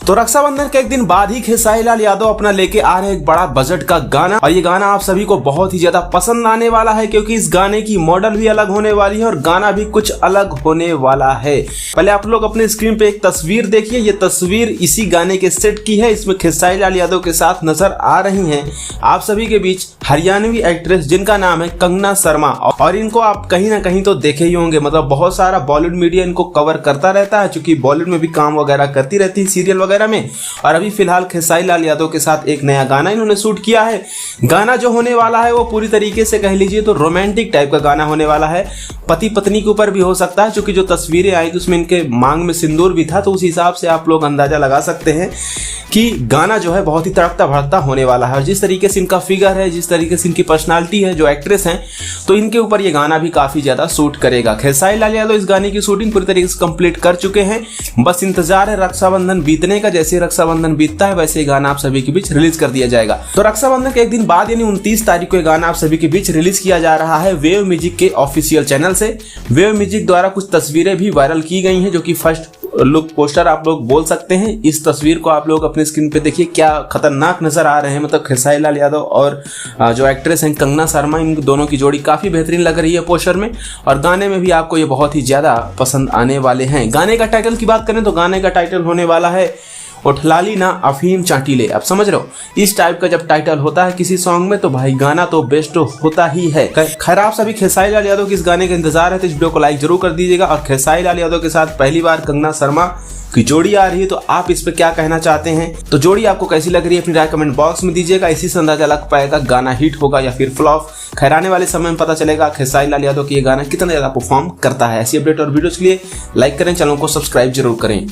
तो रक्षाबंधन के एक दिन बाद ही खेसारी लाल यादव अपना लेके आ रहे एक बड़ा बजट का गाना, और ये गाना आप सभी को बहुत ही ज्यादा पसंद आने वाला है क्योंकि इस गाने की मॉडल भी अलग होने वाली है और गाना भी कुछ अलग होने वाला है। पहले आप लोग अपने स्क्रीन पे एक तस्वीर देखिए, ये तस्वीर इसी गाने के सेट की है। इसमें खेसारी लाल यादव के साथ नजर आ रही हैं आप सभी के बीच हरियाणवी एक्ट्रेस जिनका नाम है कंगना शर्मा, और इनको आप कहीं ना कहीं तो देखे ही होंगे, मतलब बहुत सारा बॉलीवुड मीडिया इनको कवर करता रहता है क्योंकि बॉलीवुड में भी काम वगैरह करती रहती है सीरियल वगैरह में। और अभी फिलहाल खेसारी लाल यादव के साथ एक नया गाना इन्होंने शूट किया है। गाना जो होने वाला है वो पूरी तरीके से कह लीजिए तो रोमांटिक टाइप का गाना होने वाला है, पति पत्नी के ऊपर भी हो सकता है क्योंकि जो तस्वीरें आई थी उसमें इनके मांग में सिंदूर भी था, तो उस हिसाब से आप लोग अंदाजा लगा सकते हैं कि गाना जो है बहुत ही तड़कता भड़कता होने वाला है। और जिस तरीके से इनका फिगर है, जिस तरीके से इनकी पर्सनालिटी है, जो एक्ट्रेस हैं, तो इनके ऊपर ये गाना भी काफी ज्यादा शूट करेगा। खेसारी लाल यादव इस गाने की शूटिंग पूरी तरीके से कंप्लीट कर चुके हैं, बस इंतजार है रक्षाबंधन बीतने का। जैसे रक्षाबंधन बीतता है वैसे ही गाना आप सभी के बीच रिलीज कर दिया जाएगा। तो रक्षाबंधन के एक दिन बाद यानी 29 तारीख को ये गाना आप सभी के बीच रिलीज किया जा रहा है वेव म्यूजिक के ऑफिशियल चैनल से। वेव म्यूजिक द्वारा कुछ तस्वीरें भी वायरल की गई हैं जो कि फर्स्ट लुक पोस्टर आप लोग बोल सकते हैं। इस तस्वीर को आप लोग अपने स्क्रीन पे देखिए, क्या खतरनाक नजर आ रहे हैं। मतलब खेसारी लाल यादव और जो एक्ट्रेस हैं कंगना शर्मा, इन दोनों की जोड़ी काफी बेहतरीन लग रही है पोस्टर में, और गाने में भी आपको ये बहुत ही ज्यादा पसंद आने वाले हैं। गाने का टाइटल की बात करें तो गाने का टाइटल होने वाला है उठलाली ना अफीम चाटीले। आप समझ रहे हो, इस टाइप का जब टाइटल होता है किसी सॉन्ग में तो भाई गाना तो बेस्ट होता ही है। खैर आप सभी खेसारी लाल यादव के इस गाने का इंतजार है तो इस वीडियो को लाइक जरूर कर दीजिएगा। और खेसारी लाल यादव के साथ पहली बार कंगना शर्मा की जोड़ी आ रही है, तो आप इस पे क्या कहना चाहते हैं, तो जोड़ी आपको कैसी लग रही है अपनी राय कमेंट बॉक्स में दीजिएगा। इसी से अंदाजा लग पाएगा गाना हिट होगा या फिर फ्लॉप। खैर आने वाले समय में पता चलेगा खेसारी लाल यादव की ये गाना कितना ज्यादा परफॉर्म करता है। ऐसी अपडेट और वीडियोस के लिए लाइक करें, चैनल को सब्सक्राइब जरूर करें।